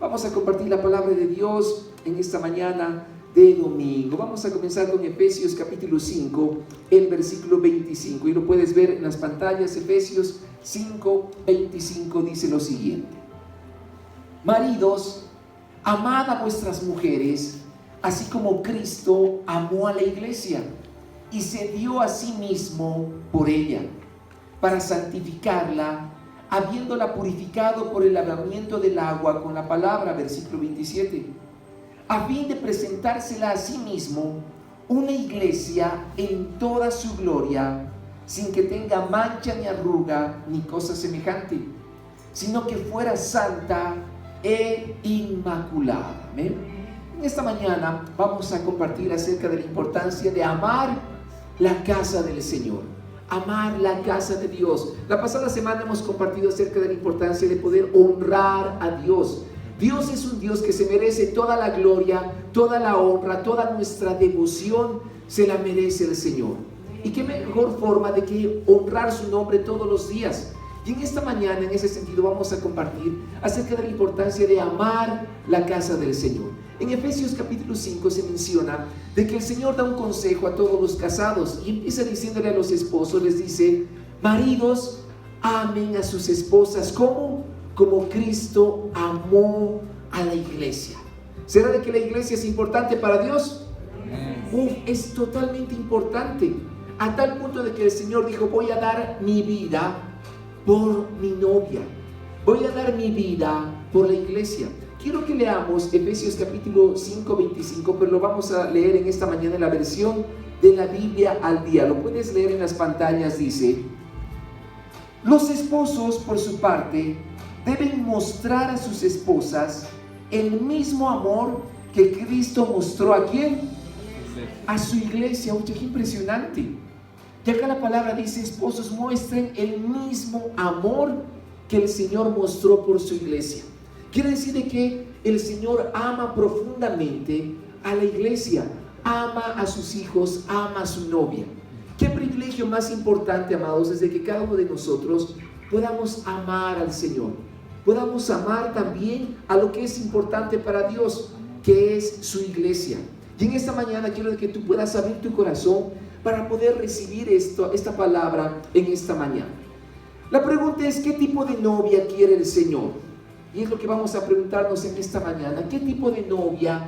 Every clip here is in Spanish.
Vamos a compartir la palabra de Dios en esta mañana de domingo. Vamos a comenzar con Efesios capítulo 5, el versículo 25. Y lo puedes ver en las pantallas. Efesios 5, 25 dice lo siguiente: Maridos, amad a vuestras mujeres, así como Cristo amó a la iglesia y se dio a sí mismo por ella, para santificarla, habiéndola purificado por el lavamiento del agua con la palabra, versículo 27, a fin de presentársela a sí mismo una iglesia en toda su gloria, sin que tenga mancha ni arruga ni cosa semejante, sino que fuera santa e inmaculada. ¿Amén? En esta mañana vamos a compartir acerca de la importancia de amar la casa del Señor. Amar la casa de Dios. La pasada semana hemos compartido acerca de la importancia de poder honrar a Dios. Dios es un Dios que se merece toda la gloria, toda la honra, toda nuestra devoción se la merece el Señor. Y qué mejor forma de que honrar su nombre todos los días. Y en esta mañana, en ese sentido, vamos a compartir acerca de la importancia de amar la casa del Señor. En Efesios capítulo 5 se menciona de que el Señor da un consejo a todos los casados y empieza diciéndole a los esposos, les dice: maridos, amen a sus esposas. ¿Cómo? Como Cristo amó a la iglesia. ¿Será de que la iglesia es importante para Dios? Es totalmente importante, a tal punto de que el Señor dijo: voy a dar mi vida por mi novia, voy a dar mi vida por la iglesia. Quiero que leamos Efesios capítulo 5, 25, pero lo vamos a leer en esta mañana en la versión de la Biblia al día. Lo puedes leer en las pantallas. Dice: los esposos, por su parte, deben mostrar a sus esposas el mismo amor que Cristo mostró ¿a quién? A su iglesia. Oye, qué impresionante. Y acá la palabra dice: esposos, muestren el mismo amor que el Señor mostró por su iglesia. Quiere decir de que el Señor ama profundamente a la iglesia, ama a sus hijos, ama a su novia. Qué privilegio más importante, amados, es de que cada uno de nosotros podamos amar al Señor, podamos amar también a lo que es importante para Dios, que es su iglesia. Y en esta mañana quiero que tú puedas abrir tu corazón para poder recibir esta palabra en esta mañana. La pregunta es: ¿qué tipo de novia quiere el Señor? Y es lo que vamos a preguntarnos en esta mañana. ¿Qué tipo de novia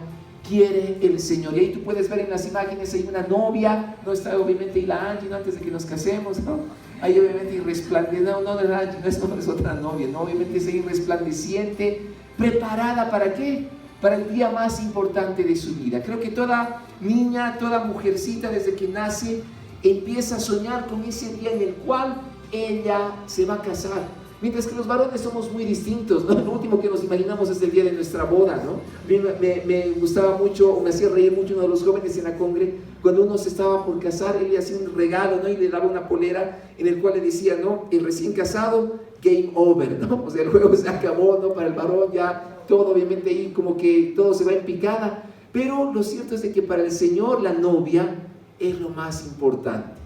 quiere el Señor? Y ahí tú puedes ver en las imágenes, hay una novia, no está obviamente la Angie, ¿no? Antes de que nos casemos, ¿no? Ahí obviamente resplandeciente, no la Angie, no es otra novia, ¿no? Obviamente es ahí resplandeciente, preparada ¿para qué? Para el día más importante de su vida. Creo que toda niña, toda mujercita desde que nace empieza a soñar con ese día en el cual ella se va a casar. Mientras que los varones somos muy distintos, ¿no? Lo último que nos imaginamos es el día de nuestra boda, ¿no? Me gustaba mucho, o me hacía reír mucho uno de los jóvenes en la congre, cuando uno se estaba por casar, él le hacía un regalo, ¿no? Y le daba una polera en el cual le decía, ¿no? El recién casado, game over, ¿no? O sea, el juego se acabó, ¿no? Para el varón ya todo obviamente ahí como que todo se va en picada. Pero lo cierto es de que para el Señor la novia es lo más importante.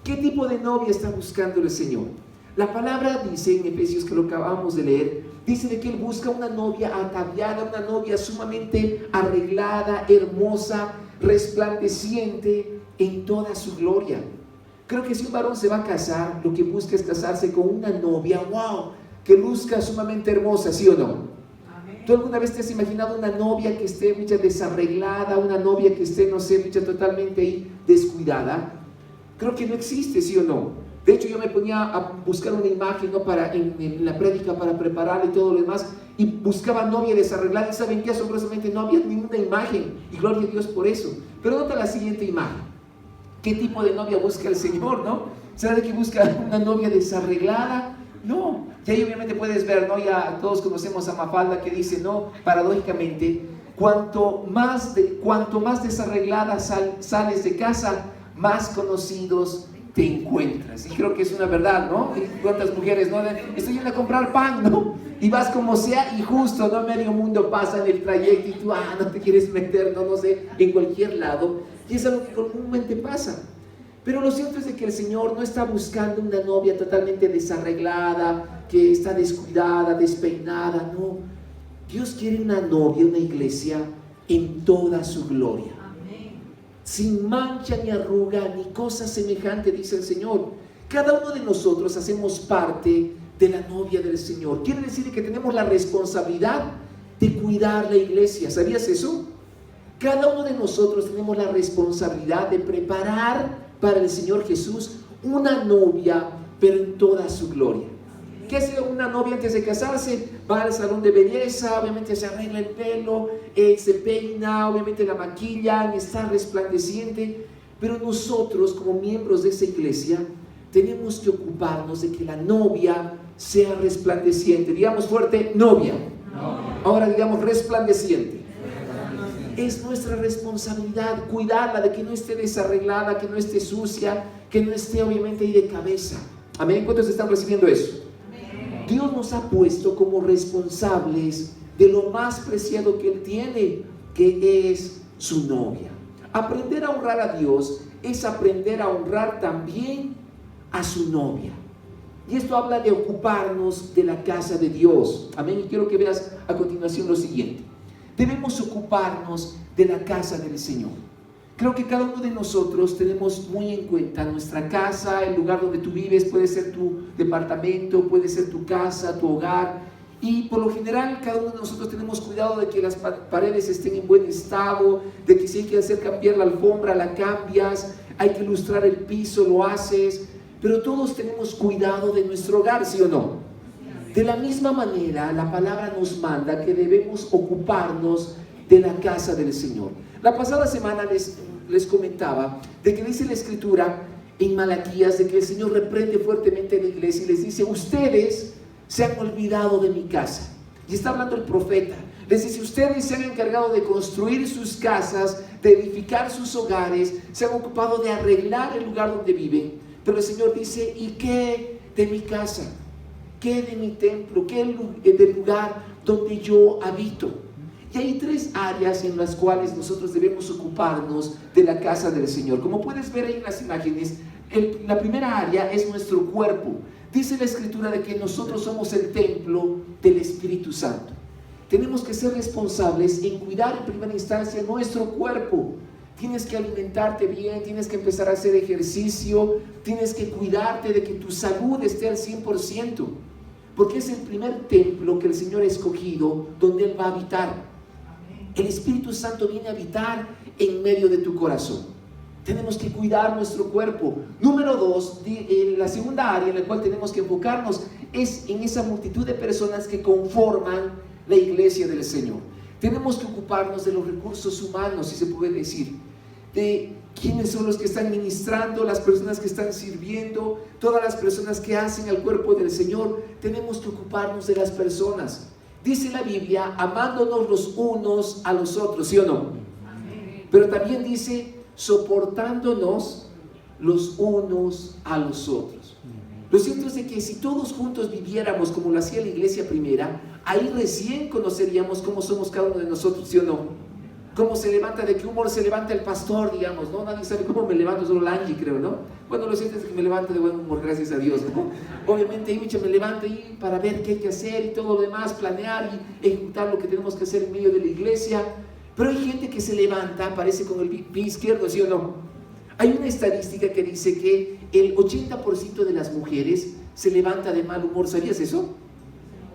¿Qué tipo de novia está buscando el Señor? La palabra dice en Efesios, que lo acabamos de leer, dice de que Él busca una novia ataviada, una novia sumamente arreglada, hermosa, resplandeciente en toda su gloria. Creo que si un varón se va a casar, lo que busca es casarse con una novia, wow, que luzca sumamente hermosa, ¿sí o no? Amén. ¿Tú alguna vez te has imaginado una novia que esté mucha desarreglada, una novia que esté, no sé, mucha totalmente ahí descuidada? Creo que no existe, ¿sí o no? De hecho, yo me ponía a buscar una imagen, ¿no? en la prédica para preparar y todo lo demás, y buscaba novia desarreglada, y ¿saben qué? Asombrosamente no había ninguna imagen, y gloria a Dios por eso. Pero nota la siguiente imagen. ¿Qué tipo de novia busca el Señor, no? ¿Será de que busca una novia desarreglada? No. Y ahí obviamente puedes ver, ¿no? Ya todos conocemos a Mafalda, que dice, ¿no? Paradójicamente, cuanto más desarreglada sales de casa, más conocidos te encuentras. Y creo que es una verdad, ¿no? ¿Cuántas mujeres, no? Estoy yendo a comprar pan, ¿no? Y vas como sea, y justo, ¿no? Medio mundo pasa en el trayecto y tú, no te quieres meter, no sé, en cualquier lado. Y es algo que comúnmente pasa. Pero lo cierto es de que el Señor no está buscando una novia totalmente desarreglada, que está descuidada, despeinada, no. Dios quiere una novia, una iglesia en toda su gloria. Sin mancha ni arruga ni cosa semejante, dice el Señor. Cada uno de nosotros hacemos parte de la novia del Señor. Quiere decir que tenemos la responsabilidad de cuidar la iglesia. ¿Sabías eso? Cada uno de nosotros tenemos la responsabilidad de preparar para el Señor Jesús una novia, pero en toda su gloria. ¿Qué hace una novia antes de casarse? Va al salón de belleza, obviamente se arregla el pelo, se peina, obviamente la maquilla, está resplandeciente. Pero nosotros, como miembros de esa iglesia, tenemos que ocuparnos de que la novia sea resplandeciente. Digamos fuerte, novia. Ahora digamos resplandeciente. Es nuestra responsabilidad cuidarla, de que no esté desarreglada, que no esté sucia, que no esté obviamente ahí de cabeza. Amén. ¿Cuántos están recibiendo eso? Dios nos ha puesto como responsables de lo más preciado que Él tiene, que es su novia. Aprender a honrar a Dios es aprender a honrar también a su novia. Y esto habla de ocuparnos de la casa de Dios. Amén. Y quiero que veas a continuación lo siguiente. Debemos ocuparnos de la casa del Señor. Creo que cada uno de nosotros tenemos muy en cuenta nuestra casa, el lugar donde tú vives. Puede ser tu departamento, puede ser tu casa, tu hogar. Y por lo general cada uno de nosotros tenemos cuidado de que las paredes estén en buen estado, de que si hay que hacer cambiar la alfombra, la cambias, hay que ilustrar el piso, lo haces. Pero todos tenemos cuidado de nuestro hogar, ¿sí o no? De la misma manera, la palabra nos manda que debemos ocuparnos de la casa del Señor. La pasada semana les comentaba de que dice la Escritura en Malaquías de que el Señor reprende fuertemente a la iglesia y les dice: ustedes se han olvidado de mi casa. Y está hablando el profeta. Les dice: ustedes se han encargado de construir sus casas, de edificar sus hogares, se han ocupado de arreglar el lugar donde viven. Pero el Señor dice: ¿y qué de mi casa? ¿Qué de mi templo? ¿Qué del lugar donde yo habito? Y hay tres áreas en las cuales nosotros debemos ocuparnos de la casa del Señor. Como puedes ver ahí en las imágenes, la primera área es nuestro cuerpo. Dice la Escritura de que nosotros somos el templo del Espíritu Santo. Tenemos que ser responsables en cuidar en primera instancia nuestro cuerpo. Tienes que alimentarte bien, tienes que empezar a hacer ejercicio, tienes que cuidarte de que tu salud esté al 100%, porque es el primer templo que el Señor ha escogido donde Él va a habitar. El Espíritu Santo viene a habitar en medio de tu corazón. Tenemos que cuidar nuestro cuerpo. Número 2, la segunda área en la cual tenemos que enfocarnos es en esa multitud de personas que conforman la iglesia del Señor. Tenemos que ocuparnos de los recursos humanos, si se puede decir, de quiénes son los que están ministrando, las personas que están sirviendo, todas las personas que hacen al cuerpo del Señor. Tenemos que ocuparnos de las personas. Dice la Biblia, amándonos los unos a los otros, ¿sí o no? Amén. Pero también dice, soportándonos los unos a los otros. Lo cierto es de que si todos juntos viviéramos como lo hacía la iglesia primera, ahí recién conoceríamos cómo somos cada uno de nosotros, ¿sí o no? Cómo se levanta, de qué humor se levanta el pastor, digamos, ¿no? Nadie sabe cómo me levanto, solo la Angie, creo, ¿no? Bueno, lo cierto es que me levanto de buen humor, gracias a Dios, ¿no? Obviamente, me levanto ahí para ver qué hay que hacer y todo lo demás, planear y ejecutar lo que tenemos que hacer en medio de la iglesia. Pero hay gente que se levanta, aparece con el pie izquierdo, ¿sí o no? Hay una estadística que dice que el 80% de las mujeres se levanta de mal humor. ¿Sabías eso?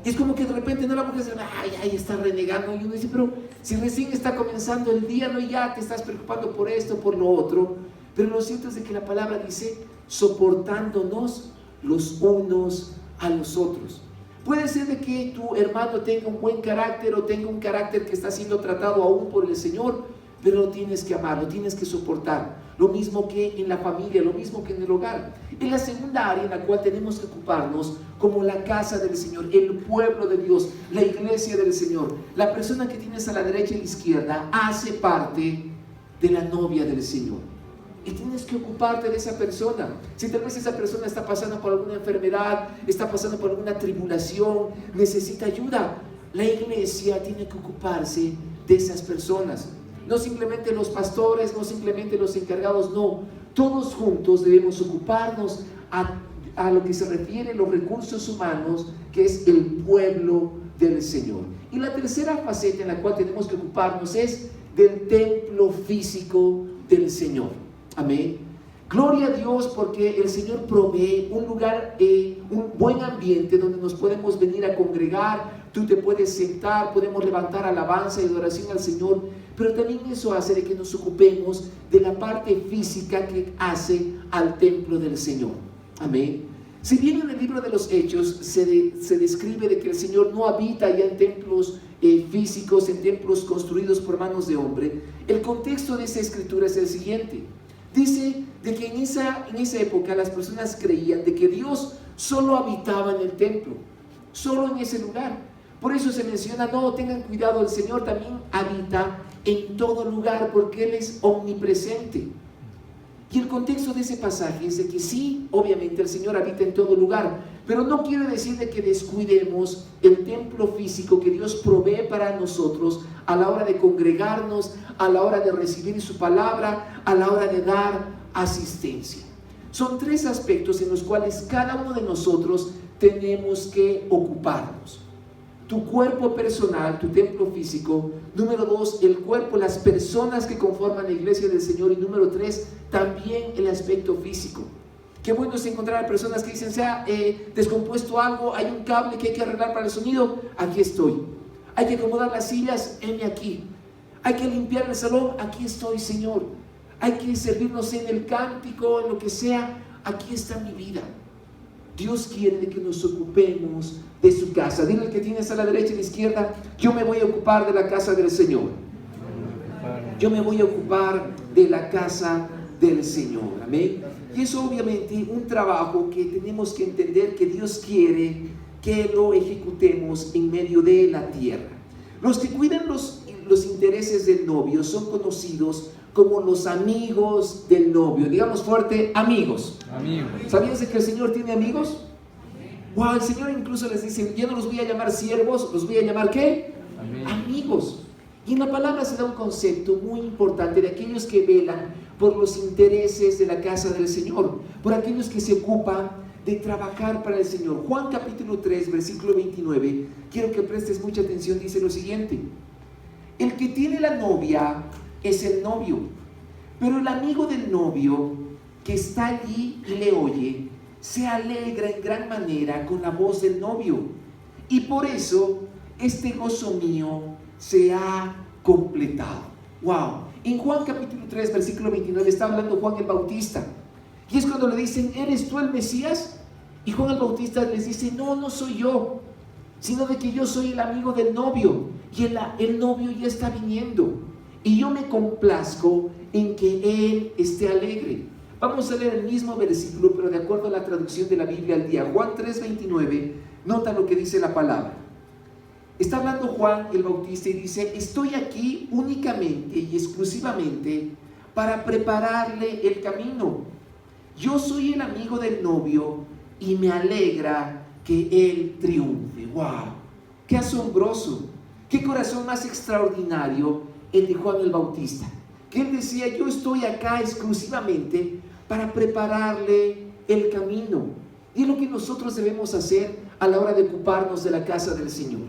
Y es como que de repente no, la mujer dice, ay, está renegando. Y uno dice, pero si recién está comenzando el día, no, ya te estás preocupando por esto, por lo otro. Pero lo cierto es de que la palabra dice, soportándonos los unos a los otros. Puede ser de que tu hermano tenga un buen carácter o tenga un carácter que está siendo tratado aún por el Señor, pero lo tienes que amar, lo tienes que soportar. Lo mismo que en la familia, lo mismo que en el hogar. Es la segunda área en la cual tenemos que ocuparnos como la casa del Señor, el pueblo de Dios, la iglesia del Señor. La persona que tienes a la derecha y a la izquierda hace parte de la novia del Señor. Y tienes que ocuparte de esa persona. Si tal vez esa persona está pasando por alguna enfermedad, está pasando por alguna tribulación, necesita ayuda, la iglesia tiene que ocuparse de esas personas. No simplemente los pastores, no simplemente los encargados, no. Todos juntos debemos ocuparnos a lo que se refiere los recursos humanos, que es el pueblo del Señor. Y la tercera faceta en la cual tenemos que ocuparnos es del templo físico del Señor. Amén. Gloria a Dios, porque el Señor provee un lugar, un buen ambiente donde nos podemos venir a congregar. Tú te puedes sentar, podemos levantar alabanza y adoración al Señor, pero también eso hace de que nos ocupemos de la parte física que hace al templo del Señor. Amén. Si bien en el libro de los Hechos se describe de que el Señor no habita ya en templos físicos, en templos construidos por manos de hombre, el contexto de esa escritura es el siguiente. Dice de que en esa época las personas creían de que Dios solo habitaba en el templo, solo en ese lugar. Por eso se menciona, no, tengan cuidado, el Señor también habita en todo lugar porque Él es omnipresente. Y el contexto de ese pasaje es de que sí, obviamente el Señor habita en todo lugar, pero no quiere decir de que descuidemos el templo físico que Dios provee para nosotros a la hora de congregarnos, a la hora de recibir su palabra, a la hora de dar asistencia. Son tres aspectos en los cuales cada uno de nosotros tenemos que ocuparnos. Tu cuerpo personal, tu templo físico. Número 2, el cuerpo, las personas que conforman la iglesia del Señor. Y número 3, también el aspecto físico. Qué bueno es encontrar a personas que dicen, se ha descompuesto algo, hay un cable que hay que arreglar para el sonido, aquí estoy. Hay que acomodar las sillas, heme aquí. Hay que limpiar el salón, aquí estoy, Señor. Hay que servirnos en el cántico, en lo que sea, aquí está mi vida. Dios quiere que nos ocupemos de su casa. Dile al que tienes a la derecha y a la izquierda, yo me voy a ocupar de la casa del Señor. Yo me voy a ocupar de la casa del Señor. Amén. Y es obviamente un trabajo que tenemos que entender que Dios quiere que lo ejecutemos en medio de la tierra. Los que cuidan los intereses del novio son conocidos como los amigos del novio. Digamos fuerte, amigos. Amigos. ¿Sabías que el Señor tiene amigos? Wow, el Señor incluso les dice, yo no los voy a llamar siervos, los voy a llamar ¿qué? Amigos. Y en la palabra se da un concepto muy importante de aquellos que velan por los intereses de la casa del Señor, por aquellos que se ocupan de trabajar para el Señor. Juan capítulo 3, versículo 29, quiero que prestes mucha atención, dice lo siguiente: el que tiene la novia es el novio, pero el amigo del novio que está allí y le oye, se alegra en gran manera con la voz del novio, y por eso este gozo mío se ha completado. Wow. En Juan capítulo 3, versículo 29 está hablando Juan el Bautista, y es cuando le dicen, ¿eres tú el Mesías? Y Juan el Bautista les dice, no, no soy yo, sino de que yo soy el amigo del novio, y el novio ya está viniendo, y yo me complazco en que él esté alegre. Vamos a leer el mismo versículo, pero de acuerdo a la traducción de la Biblia al día. Juan 3:29, nota lo que dice la palabra. Está hablando Juan el Bautista y dice, estoy aquí únicamente y exclusivamente para prepararle el camino. Yo soy el amigo del novio y me alegra que él triunfe. ¡Wow! ¡Qué asombroso! ¡Qué corazón más extraordinario el de Juan el Bautista! Que él decía, yo estoy acá exclusivamente para prepararle el camino. Y es lo que nosotros debemos hacer a la hora de ocuparnos de la casa del Señor.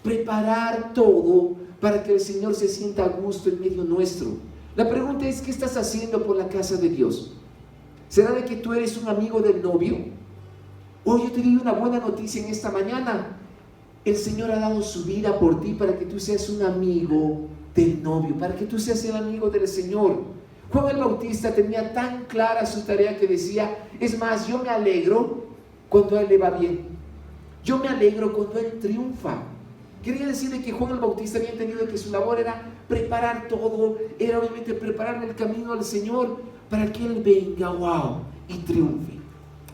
Preparar todo para que el Señor se sienta a gusto en medio nuestro. La pregunta es, ¿qué estás haciendo por la casa de Dios? ¿Será de que tú eres un amigo del novio? Hoy yo te doy una buena noticia en esta mañana. El Señor ha dado su vida por ti para que tú seas un amigo del novio, para que tú seas el amigo del Señor. Juan el Bautista tenía tan clara su tarea que decía, es más, yo me alegro cuando a él le va bien. Yo me alegro cuando él triunfa. Quería decirle que Juan el Bautista había entendido que su labor era preparar todo, era obviamente preparar el camino al Señor para que él venga, wow, y triunfe.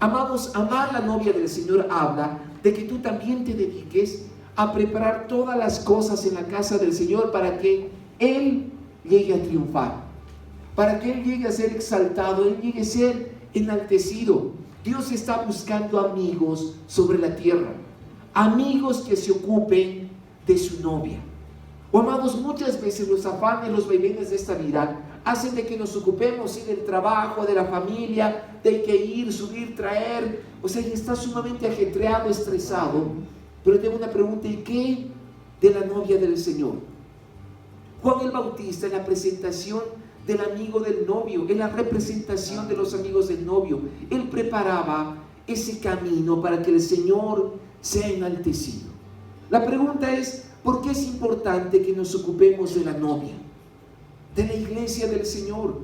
Amados, amar la novia del Señor habla de que tú también te dediques a preparar todas las cosas en la casa del Señor para que Él llegue a triunfar, para que Él llegue a ser exaltado, Él llegue a ser enaltecido. Dios está buscando amigos sobre la tierra, amigos que se ocupen de su novia. O amados, muchas veces los afanes, los vaivenes de esta vida hacen de que nos ocupemos ¿sí? del trabajo, de la familia, de que ir, subir, traer. O sea, y está sumamente ajetreado, estresado. Pero tengo una pregunta: ¿y qué de la novia del Señor? Juan el Bautista, en la presentación del amigo del novio, en la representación de los amigos del novio, él preparaba ese camino para que el Señor sea enaltecido. La pregunta es: ¿por qué es importante que nos ocupemos de la novia, de la iglesia del Señor?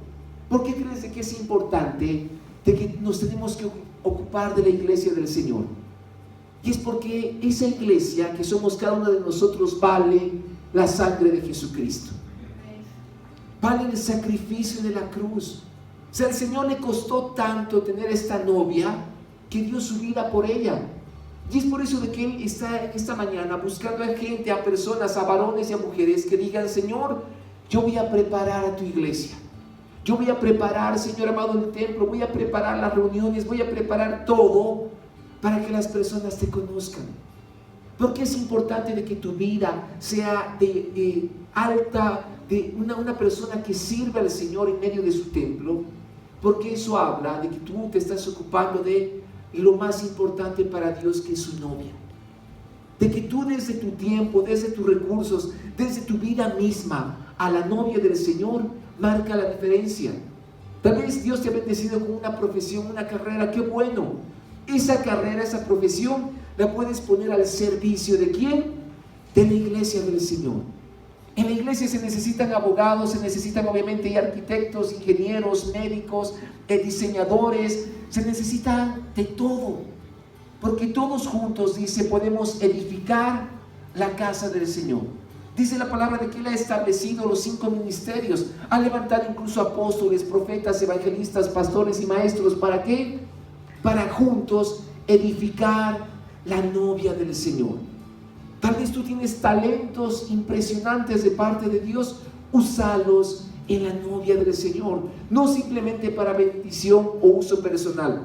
¿Por qué crees de que es importante de que nos tenemos que ocupar de la iglesia del Señor? Y es porque esa iglesia que somos cada uno de nosotros vale la sangre de Jesucristo, vale el sacrificio de la cruz. O sea, al Señor le costó tanto tener esta novia que dio su vida por ella. Y es por eso de que Él está en esta mañana buscando a gente, a personas, a varones y a mujeres que digan: Señor, yo voy a preparar a tu iglesia. Yo voy a preparar, Señor amado, el templo. Voy a preparar las reuniones. Voy a preparar todo para que las personas te conozcan. Porque es importante de que tu vida sea de alta, de una persona que sirva al Señor en medio de su templo. Porque eso habla de que tú te estás ocupando de lo más importante para Dios, que es su novia. De que tú desde tu tiempo, desde tus recursos, desde tu vida misma a la novia del Señor, marca la diferencia. Tal vez Dios te ha bendecido con una profesión, una carrera. ¡Qué bueno! Esa carrera, esa profesión la puedes poner al servicio ¿de quién? De la iglesia del Señor. En la iglesia se necesitan abogados, se necesitan obviamente arquitectos, ingenieros, médicos, diseñadores. Se necesita de todo, porque todos juntos, dice, podemos edificar la casa del Señor. Dice la palabra de que Él ha establecido los 5 ministerios, ha levantado incluso apóstoles, profetas, evangelistas, pastores y maestros. ¿Para qué? Para juntos edificar la novia del Señor. Tal vez tú tienes talentos impresionantes de parte de Dios, úsalos en la novia del Señor, no simplemente para bendición o uso personal,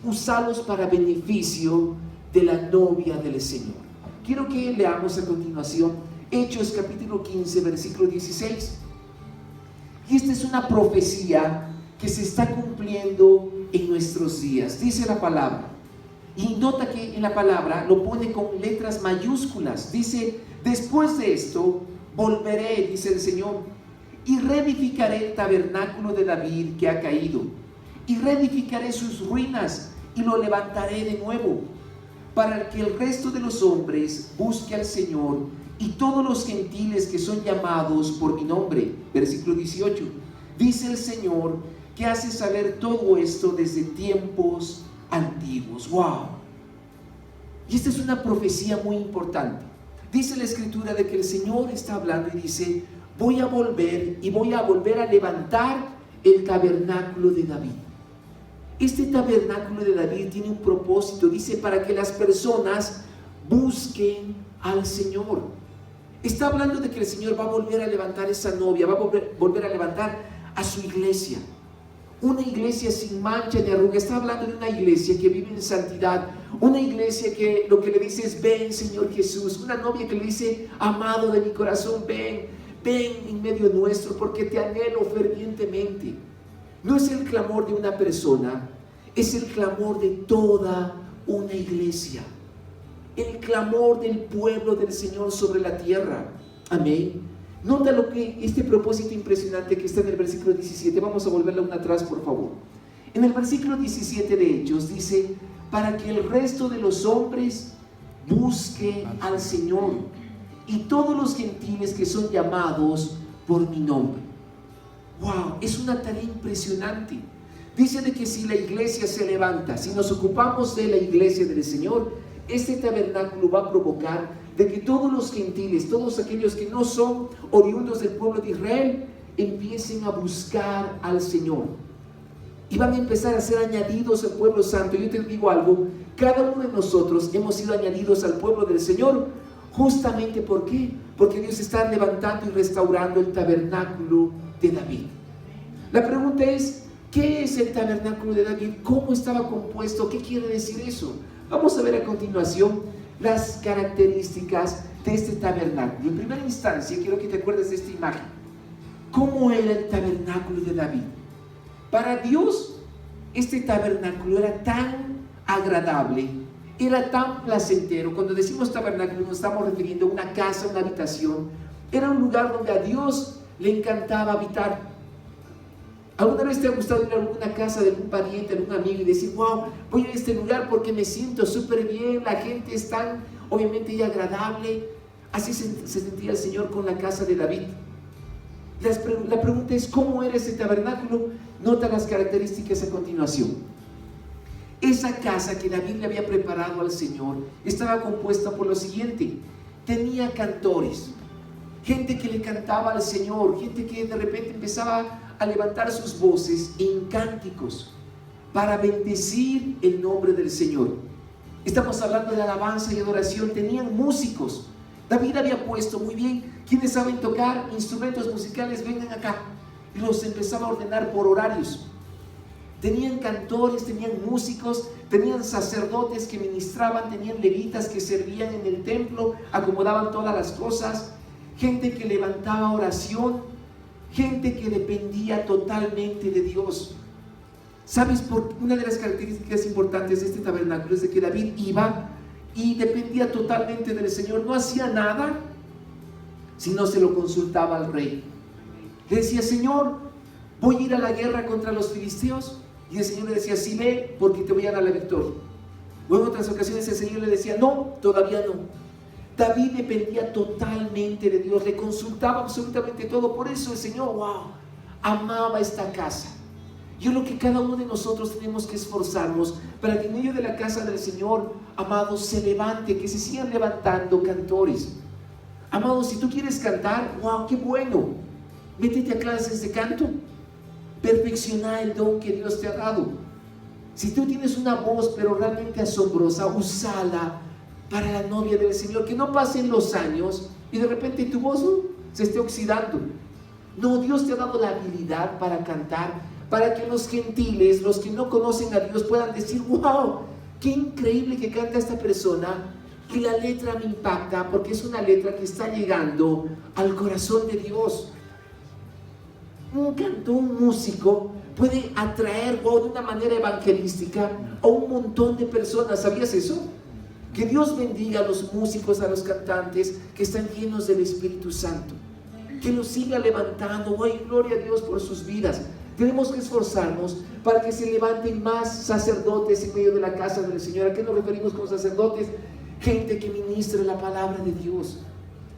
úsalos para beneficio de la novia del Señor. Quiero que leamos a continuación Hechos capítulo 15, versículo 16. Y esta es una profecía que se está cumpliendo en nuestros días. Dice la palabra, y nota que en la palabra lo pone con letras mayúsculas. Dice: después de esto volveré, dice el Señor, y reedificaré el tabernáculo de David que ha caído, y reedificaré sus ruinas y lo levantaré de nuevo, para que el resto de los hombres busque al Señor, y todos los gentiles que son llamados por mi nombre. Versículo 18. Dice el Señor, que hace saber todo esto desde tiempos antiguos. ¡Wow! Y esta es una profecía muy importante. Dice la Escritura de que el Señor está hablando y dice: voy a volver y voy a volver a levantar el tabernáculo de David. Este tabernáculo de David tiene un propósito, dice, para que las personas busquen al Señor. Está hablando de que el Señor va a volver a levantar esa novia, va a volver a levantar a su iglesia. Una iglesia sin mancha ni arruga. Está hablando de una iglesia que vive en santidad, una iglesia que lo que le dice es: ven, Señor Jesús. Una novia que le dice: amado de mi corazón, ven, ven en medio nuestro, porque te anhelo fervientemente. No es el clamor de una persona, es el clamor de toda una iglesia, el clamor del pueblo del Señor sobre la tierra. Amén. Nota lo que este propósito impresionante que está en el versículo 17. Vamos a volverla una atrás, por favor. En el versículo 17 de Hechos dice: para que el resto de los hombres busque al Señor, y todos los gentiles que son llamados por mi nombre. ¡Wow! Es una tarea impresionante. Dice de que si la iglesia se levanta, si nos ocupamos de la iglesia del Señor, este tabernáculo va a provocar de que todos los gentiles, todos aquellos que no son oriundos del pueblo de Israel, empiecen a buscar al Señor y van a empezar a ser añadidos al pueblo santo. Yo te digo algo: cada uno de nosotros hemos sido añadidos al pueblo del Señor, justamente ¿por qué? Porque Dios está levantando y restaurando el tabernáculo de David. La pregunta es: ¿qué es el tabernáculo de David? ¿Cómo estaba compuesto? ¿Qué quiere decir eso? Vamos a ver a continuación las características de este tabernáculo. En primera instancia, quiero que te acuerdes de esta imagen. ¿Cómo era el tabernáculo de David? Para Dios, este tabernáculo era tan agradable, era tan placentero. Cuando decimos tabernáculo, nos estamos refiriendo a una casa, una habitación. Era un lugar donde a Dios le encantaba habitar. ¿Alguna vez te ha gustado ir a alguna casa de algún pariente, algún amigo y decir, wow, voy a este lugar porque me siento súper bien, la gente es tan, obviamente, y agradable? Así se sentía el Señor con la casa de David. La pregunta es, ¿cómo era ese tabernáculo? Nota las características a continuación. Esa casa que David le había preparado al Señor estaba compuesta por lo siguiente: tenía cantores, gente que le cantaba al Señor, gente que de repente empezaba a levantar sus voces en cánticos para bendecir el nombre del Señor. Estamos hablando de alabanza y adoración. Tenían músicos. David había puesto, muy bien, quienes saben tocar instrumentos musicales, vengan acá. Y los empezaba a ordenar por horarios. Tenían cantores, tenían músicos, tenían sacerdotes que ministraban, tenían levitas que servían en el templo, acomodaban todas las cosas, gente que levantaba oración, gente que dependía totalmente de Dios. ¿Sabes? Por una de las características importantes de este tabernáculo es de que David iba y dependía totalmente del Señor. No hacía nada si no se lo consultaba al rey. Le decía, Señor, voy a ir a la guerra contra los filisteos. Y el Señor le decía, sí, ve, porque te voy a dar la victoria. O en otras ocasiones el Señor le decía, no, todavía no. David dependía totalmente de Dios, le consultaba absolutamente todo. Por eso el Señor, wow, amaba esta casa. Yo creo que cada uno de nosotros tenemos que esforzarnos para que en medio de la casa del Señor, amados, se levante, que se sigan levantando cantores. Amados, si tú quieres cantar, wow, qué bueno, métete a clases de canto, perfecciona el don que Dios te ha dado. Si tú tienes una voz pero realmente asombrosa, úsala para la novia del Señor. Que no pasen los años y de repente tu voz se esté oxidando. No, Dios te ha dado la habilidad para cantar, para que los gentiles, los que no conocen a Dios, puedan decir, wow, qué increíble que canta esta persona, que la letra me impacta, porque es una letra que está llegando al corazón de Dios. Un cantor, un músico puede atraer de una manera evangelística a un montón de personas. ¿Sabías eso? Que Dios bendiga a los músicos, a los cantantes que están llenos del Espíritu Santo, que los siga levantando. ¡Ay, gloria a Dios por sus vidas! Tenemos que esforzarnos para que se levanten más sacerdotes en medio de la casa del Señor. ¿A qué nos referimos con sacerdotes? Gente que ministre la palabra de Dios,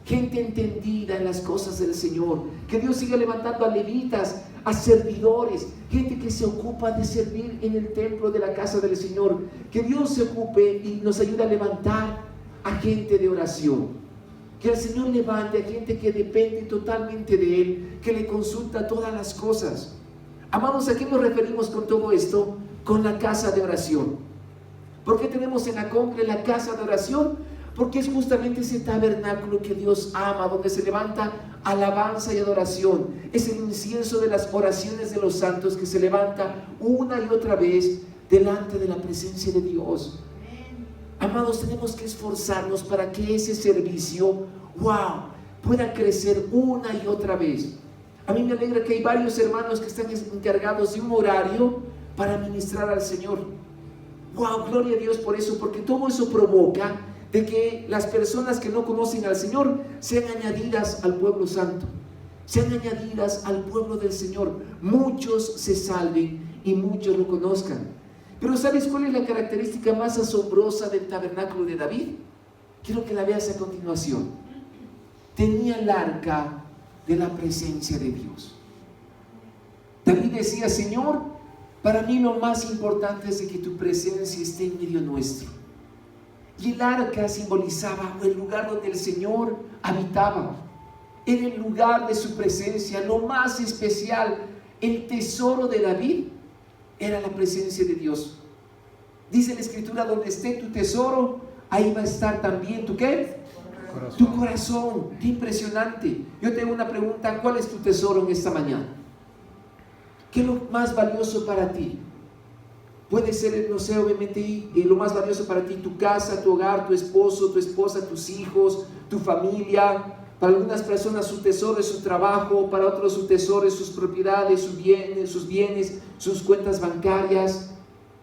gente entendida en las cosas del Señor. Que Dios siga levantando a levitas, a servidores, gente que se ocupa de servir en el templo de la casa del Señor. Que Dios se ocupe y nos ayude a levantar a gente de oración. Que el Señor levante a gente que depende totalmente de Él, que le consulta todas las cosas. Amados, ¿a qué nos referimos con todo esto? Con la casa de oración. ¿Por qué tenemos en la Concre la casa de oración? Porque es justamente ese tabernáculo que Dios ama, donde se levanta alabanza y adoración. Es el incienso de las oraciones de los santos que se levanta una y otra vez delante de la presencia de Dios. Amados, tenemos que esforzarnos para que ese servicio, wow, pueda crecer una y otra vez. A mí me alegra que hay varios hermanos que están encargados de un horario para ministrar al Señor. Wow, gloria a Dios por eso, porque todo eso provoca de que las personas que no conocen al Señor sean añadidas al pueblo santo, sean añadidas al pueblo del Señor. Muchos se salven y muchos lo conozcan. Pero ¿sabes cuál es la característica más asombrosa del tabernáculo de David? Quiero que la veas a continuación. Tenía el arca de la presencia de Dios. David decía, Señor, para mí lo más importante es de que tu presencia esté en medio nuestro. Y el arca simbolizaba el lugar donde el Señor habitaba. Era el lugar de su presencia, lo más especial. El tesoro de David era la presencia de Dios. Dice la Escritura, donde esté tu tesoro, ahí va a estar también tu ¿qué? Corazón. Tu corazón. Qué impresionante. Yo tengo una pregunta, ¿cuál es tu tesoro en esta mañana? ¿Qué es lo más valioso para ti? Puede ser, no sé, obviamente lo más valioso para ti, tu casa, tu hogar, tu esposo, tu esposa, tus hijos, tu familia. Para algunas personas su tesoro es su trabajo, para otros su tesoro es sus propiedades, sus bienes, sus cuentas bancarias.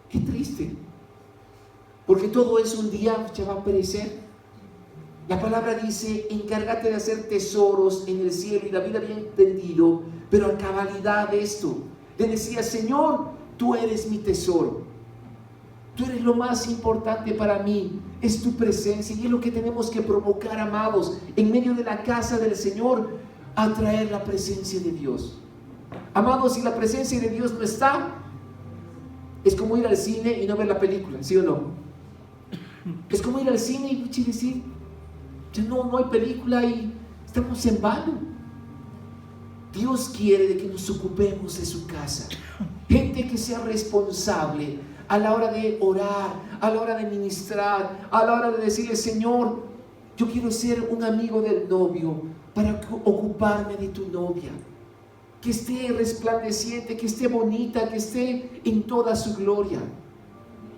Qué triste, porque todo eso un día ya va a perecer. La palabra dice, encárgate de hacer tesoros en el cielo, y David había entendido, pero a cabalidad de esto. Le decía, Señor, tú eres mi tesoro, tú eres lo más importante para mí, es tu presencia, y es lo que tenemos que provocar, amados, en medio de la casa del Señor, atraer la presencia de Dios. Amados, si la presencia de Dios no está, es como ir al cine y no ver la película, ¿sí o no? Es como ir al cine y decir, ya no hay película y estamos en vano. Dios quiere de que nos ocupemos de su casa. Gente que sea responsable a la hora de orar, a la hora de ministrar, a la hora de decirle, Señor, yo quiero ser un amigo del novio para ocuparme de tu novia. Que esté resplandeciente, que esté bonita, que esté en toda su gloria.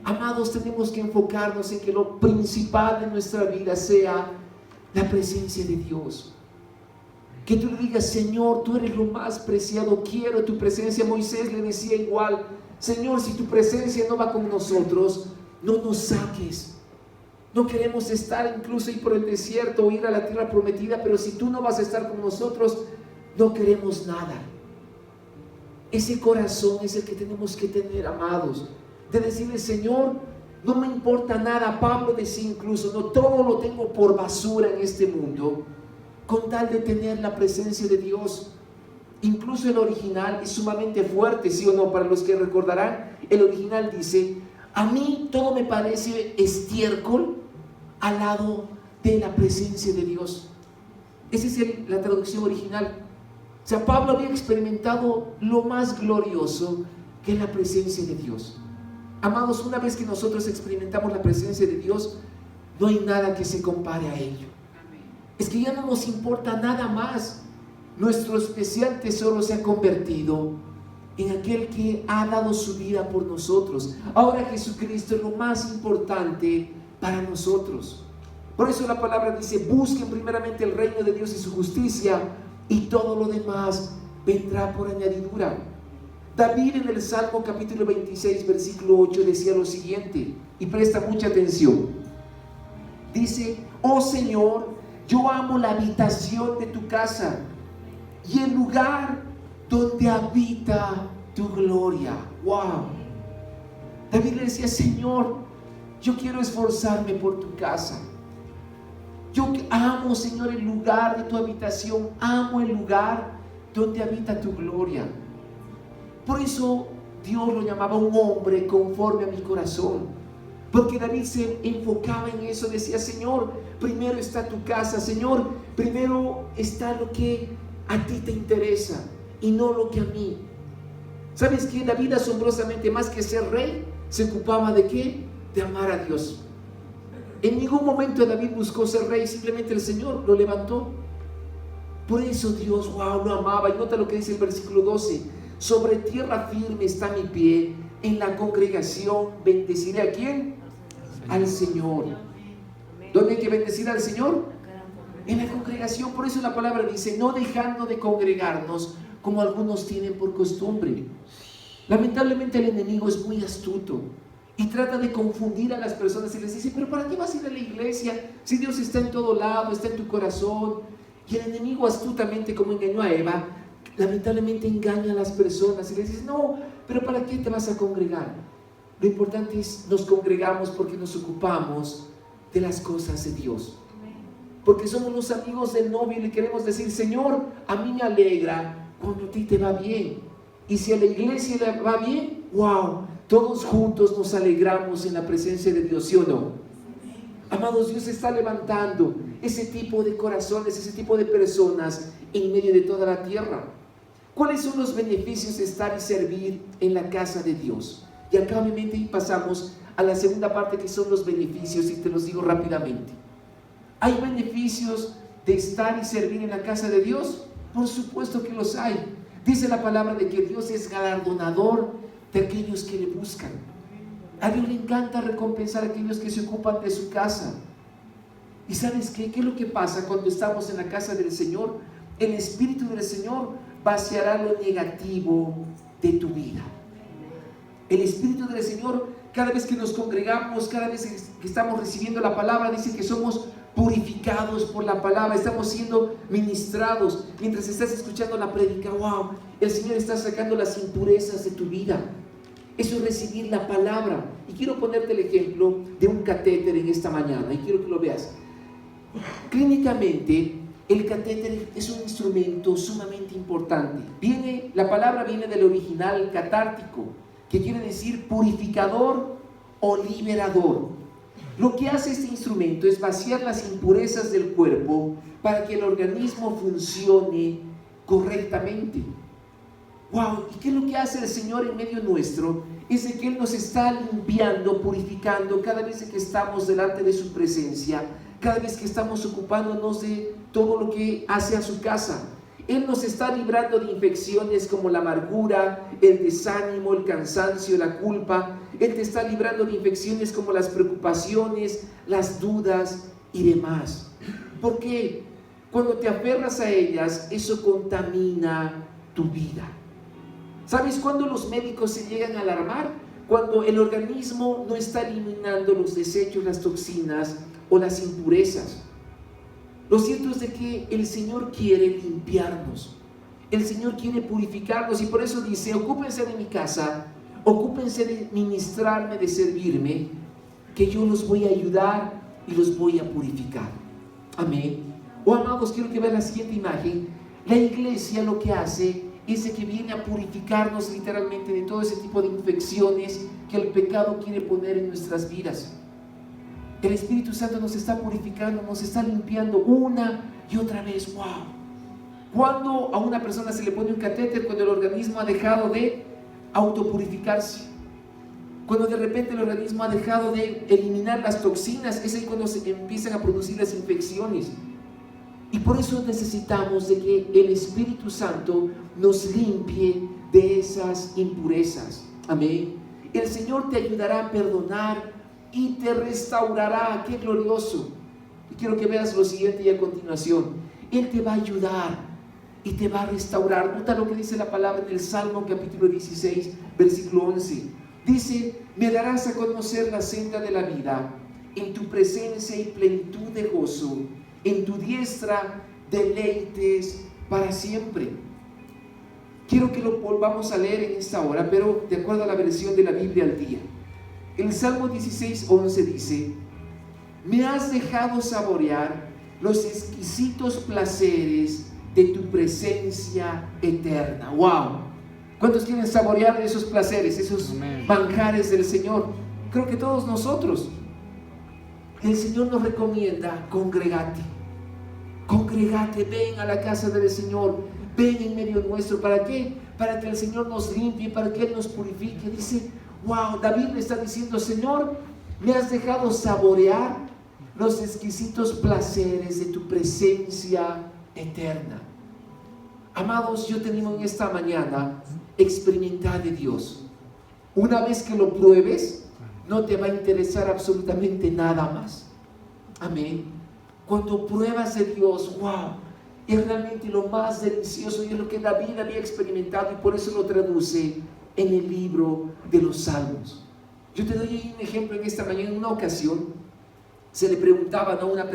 Amados, tenemos que enfocarnos en que lo principal de nuestra vida sea la presencia de Dios. Que tú le digas, Señor, tú eres lo más preciado, quiero tu presencia. Moisés le decía igual, Señor, si tu presencia no va con nosotros, no nos saques. No queremos estar incluso ir por el desierto o ir a la tierra prometida, pero si tú no vas a estar con nosotros, no queremos nada. Ese corazón es el que tenemos que tener, amados, de decirle, Señor, no me importa nada. Pablo decía incluso, no, todo lo tengo por basura en este mundo, con tal de tener la presencia de Dios. Incluso el original es sumamente fuerte, ¿sí o no? Para los que recordarán, el original dice, a mí todo me parece estiércol al lado de la presencia de Dios. Esa es la traducción original. O sea, Pablo había experimentado lo más glorioso, que es la presencia de Dios. Amados, una vez que nosotros experimentamos la presencia de Dios, no hay nada que se compare a ello. Es que ya no nos importa nada más. Nuestro especial tesoro se ha convertido en aquel que ha dado su vida por nosotros. Ahora Jesucristo es lo más importante para nosotros. Por eso la palabra dice, busquen primeramente el reino de Dios y su justicia, y todo lo demás vendrá por añadidura. David en el Salmo capítulo 26 versículo 8 decía lo siguiente, y presta mucha atención. Dice, oh Señor, yo amo la habitación de tu casa y el lugar donde habita tu gloria. Wow. David le decía, Señor, yo quiero esforzarme por tu casa. Yo amo, Señor, el lugar de tu habitación. Amo el lugar donde habita tu gloria. Por eso Dios lo llamaba un hombre conforme a mi corazón. Porque David se enfocaba en eso. Decía, Señor, primero está tu casa. Señor, primero está lo que a ti te interesa y no lo que a mí. ¿Sabes qué? David asombrosamente, más que ser rey, se ocupaba ¿de qué? De amar a Dios. En ningún momento David buscó ser rey, simplemente el Señor lo levantó. Por eso Dios, wow, lo amaba. Y nota lo que dice el versículo 12. Sobre tierra firme está mi pie, en la congregación bendeciré ¿a quién? Al Señor. ¿Dónde hay que bendecir al Señor? En la congregación. Por eso la palabra dice, no dejando de congregarnos como algunos tienen por costumbre. Lamentablemente el enemigo es muy astuto y trata de confundir a las personas y les dice, pero ¿para qué vas a ir a la iglesia si Dios está en todo lado, está en tu corazón? Y el enemigo astutamente, como engañó a Eva, lamentablemente engaña a las personas y les dice, no, pero ¿para qué te vas a congregar? Lo importante es, nos congregamos porque nos ocupamos de las cosas de Dios. Porque somos los amigos del novio y le queremos decir, Señor, a mí me alegra cuando a ti te va bien. Y si a la iglesia le va bien, wow, todos juntos nos alegramos en la presencia de Dios, ¿sí o no? Amados, Dios está levantando ese tipo de corazones, ese tipo de personas en medio de toda la tierra. ¿Cuáles son los beneficios de estar y servir en la casa de Dios? Y acá obviamente pasamos a la segunda parte, que son los beneficios, y te los digo rápidamente. ¿Hay beneficios de estar y servir en la casa de Dios? Por supuesto que los hay. Dice la palabra de que Dios es galardonador de aquellos que le buscan. A Dios le encanta recompensar a aquellos que se ocupan de su casa. ¿Y sabes qué? ¿Qué es lo que pasa cuando estamos en la casa del Señor? El Espíritu del Señor vaciará lo negativo de tu vida. El Espíritu del Señor, cada vez que nos congregamos, cada vez que estamos recibiendo la palabra, dice que somos purificados por la palabra, estamos siendo ministrados. Mientras estás escuchando la prédica, wow, el Señor está sacando las impurezas de tu vida. Eso es recibir la palabra. Y quiero ponerte el ejemplo de un catéter en esta mañana, y quiero que lo veas. Clínicamente, el catéter es un instrumento sumamente importante. La palabra viene del original catártico, que quiere decir purificador o liberador. Lo que hace este instrumento es vaciar las impurezas del cuerpo para que el organismo funcione correctamente. Wow, ¿y qué es lo que hace el Señor en medio nuestro? Es de que Él nos está limpiando, purificando cada vez que estamos delante de su presencia, cada vez que estamos ocupándonos de todo lo que hace a su casa. Él nos está librando de infecciones como la amargura, el desánimo, el cansancio, la culpa. Él te está librando de infecciones como las preocupaciones, las dudas y demás. ¿Por qué? Cuando te aferras a ellas, eso contamina tu vida. ¿Sabes cuándo los médicos se llegan a alarmar? Cuando el organismo no está eliminando los desechos, las toxinas o las impurezas. Lo cierto es de que el Señor quiere limpiarnos, el Señor quiere purificarnos, y por eso dice: ocúpense de mi casa, ocúpense de ministrarme, de servirme, que yo los voy a ayudar y los voy a purificar. Amén. Amados, quiero que vean la siguiente imagen. La iglesia lo que hace es de que viene a purificarnos literalmente de todo ese tipo de infecciones que el pecado quiere poner en nuestras vidas. El Espíritu Santo nos está purificando, nos está limpiando una y otra vez. ¡Wow! Cuando a una persona se le pone un catéter, cuando el organismo ha dejado de autopurificarse, cuando de repente el organismo ha dejado de eliminar las toxinas, es ahí cuando se empiezan a producir las infecciones. Y por eso necesitamos de que el Espíritu Santo nos limpie de esas impurezas. Amén. El Señor te ayudará a perdonar y te restaurará. ¡Qué glorioso! Y quiero que veas lo siguiente y a continuación. Él te va a ayudar y te va a restaurar. Nota lo que dice la palabra en el Salmo capítulo 16, versículo 11. Dice: me darás a conocer la senda de la vida, en tu presencia y plenitud de gozo, en tu diestra deleites para siempre. Quiero que lo volvamos a leer en esta hora, pero de acuerdo a la versión de la Biblia al día. El Salmo 16:11 dice: me has dejado saborear los exquisitos placeres de tu presencia eterna. ¡Wow! ¿Cuántos quieren saborear esos placeres, esos manjares del Señor? Creo que todos nosotros. El Señor nos recomienda: congregate, ven a la casa del Señor, ven en medio nuestro. ¿Para qué? Para que el Señor nos limpie, para que Él nos purifique. Dice: wow, David le está diciendo: Señor, me has dejado saborear los exquisitos placeres de tu presencia eterna. Amados, yo te animo en esta mañana: experimentar de Dios. Una vez que lo pruebes, no te va a interesar absolutamente nada más. Amén. Cuando pruebas de Dios, wow, es realmente lo más delicioso, y es lo que David había experimentado, y por eso lo traduce en el libro de los Salmos. Yo te doy un ejemplo en esta mañana. En una ocasión se le preguntaban a una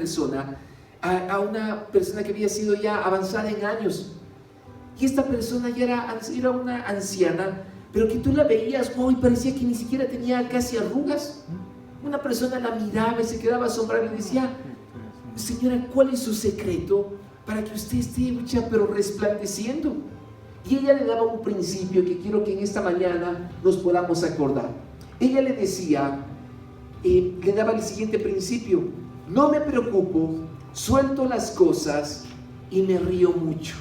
persona que había sido ya avanzada en años, y esta persona ya era una anciana, pero que tú la veías, y parecía que ni siquiera tenía casi arrugas. Una persona la miraba y se quedaba asombrada y le decía: señora, ¿cuál es su secreto para que usted esté pero resplandeciendo? Y ella le daba un principio que quiero que en esta mañana nos podamos acordar. Ella le decía, le daba el siguiente principio: no me preocupo, suelto las cosas y me río mucho.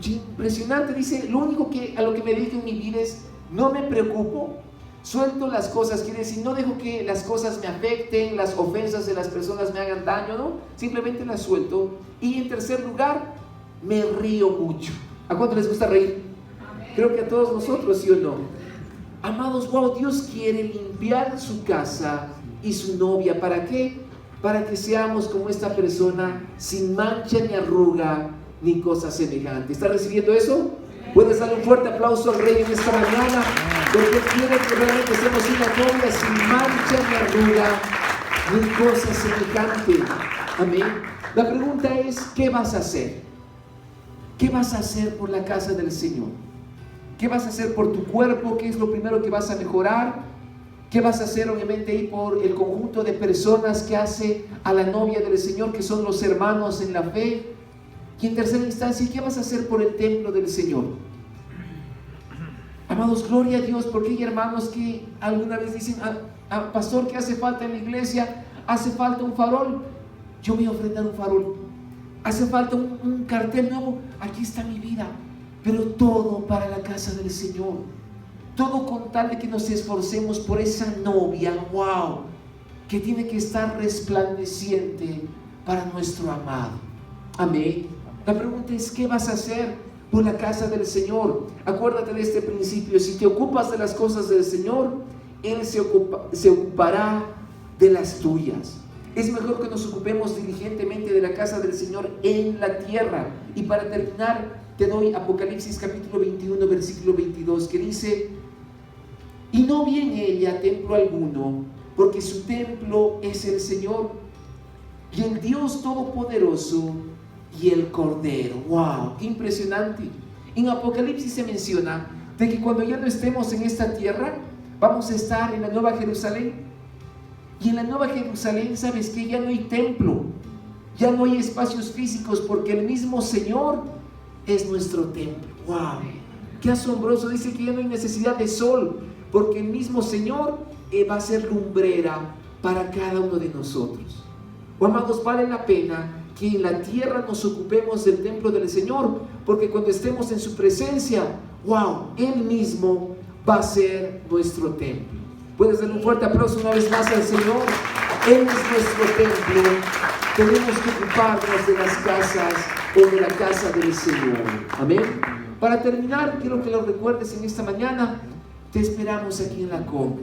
Impresionante. Dice: lo único a lo que me dedico en mi vida es: no me preocupo, suelto las cosas. Quiere decir, no dejo que las cosas me afecten, las ofensas de las personas me hagan daño, no, simplemente las suelto. Y en tercer lugar, me río mucho. ¿A cuánto les gusta reír? Creo que a todos nosotros, ¿sí o no? Amados, wow, Dios quiere limpiar su casa y su novia. ¿Para qué? Para que seamos como esta persona, sin mancha ni arruga ni cosa semejante. ¿Está recibiendo eso? Puedes darle un fuerte aplauso al Rey en esta mañana, porque Él quiere que realmente seamos una novia sin mancha ni arruga ni cosa semejante. Amén. La pregunta es, ¿qué vas a hacer? ¿Qué vas a hacer por la casa del Señor? ¿Qué vas a hacer por tu cuerpo? ¿Qué es lo primero que vas a mejorar? ¿Qué vas a hacer obviamente ahí por el conjunto de personas que hace a la novia del Señor, que son los hermanos en la fe? Y en tercera instancia, ¿qué vas a hacer por el templo del Señor? Amados, gloria a Dios, porque hay hermanos que alguna vez dicen, pastor, ¿qué hace falta en la iglesia? Hace falta un farol. Yo voy a ofrendar un farol. Hace falta un cartel nuevo. Aquí está mi vida. Pero todo para la casa del Señor. Todo con tal de que nos esforcemos por esa novia, wow, que tiene que estar resplandeciente para nuestro amado. Amén. La pregunta es, ¿qué vas a hacer por la casa del Señor? Acuérdate de este principio: si te ocupas de las cosas del Señor, Él se ocupará de las tuyas. Es mejor que nos ocupemos diligentemente de la casa del Señor en la tierra. Y para terminar, te doy Apocalipsis capítulo 21, versículo 22, que dice: y no vi en ella templo alguno, porque su templo es el Señor y el Dios Todopoderoso y el Cordero. ¡Wow! ¡Qué impresionante! En Apocalipsis se menciona de que cuando ya no estemos en esta tierra, vamos a estar en la Nueva Jerusalén. Y en la Nueva Jerusalén, ¿sabes qué? Ya no hay templo, ya no hay espacios físicos, porque el mismo Señor es nuestro templo. ¡Wow! ¡Qué asombroso! Dice que ya no hay necesidad de sol, porque el mismo Señor va a ser lumbrera para cada uno de nosotros. Amados, vale la pena que en la tierra nos ocupemos del templo del Señor, porque cuando estemos en su presencia, wow, Él mismo va a ser nuestro templo. Puedes dar un fuerte aplauso una vez más al Señor. Él es nuestro templo. Tenemos que ocuparnos de las casas o de la casa del Señor. Amén. Para terminar, quiero que lo recuerdes en esta mañana. Te esperamos aquí en la Combi.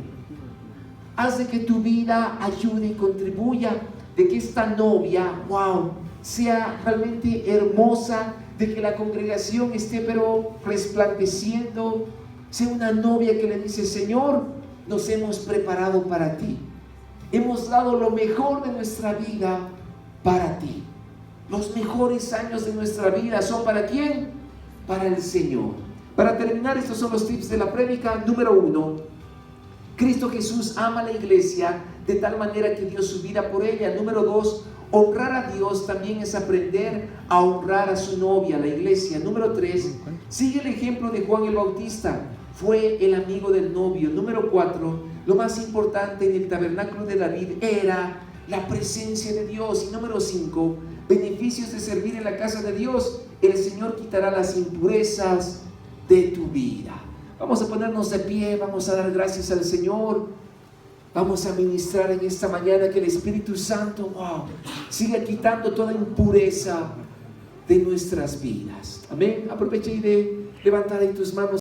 Haz de que tu vida ayude y contribuya, de que esta novia, wow, sea realmente hermosa, de que la congregación esté pero resplandeciendo, sea una novia que le dice: Señor, nos hemos preparado para ti, hemos dado lo mejor de nuestra vida para ti. Los mejores años de nuestra vida son ¿para quién? Para el Señor. Para terminar, estos son los tips de la prédica. Número 1, Cristo Jesús ama a la iglesia de tal manera que dio su vida por ella. Número 2, honrar a Dios también es aprender a honrar a su novia, la iglesia. Número 3, sigue el ejemplo de Juan el Bautista, fue el amigo del novio. Número 4, lo más importante en el tabernáculo de David era la presencia de Dios. Y número 5, beneficios de servir en la casa de Dios: el Señor quitará las impurezas de tu vida. Vamos a ponernos de pie, vamos a dar gracias al Señor. Vamos a ministrar en esta mañana que el Espíritu Santo, wow, siga quitando toda impureza de nuestras vidas. Amén. Aprovecha y de levantar ahí tus manos.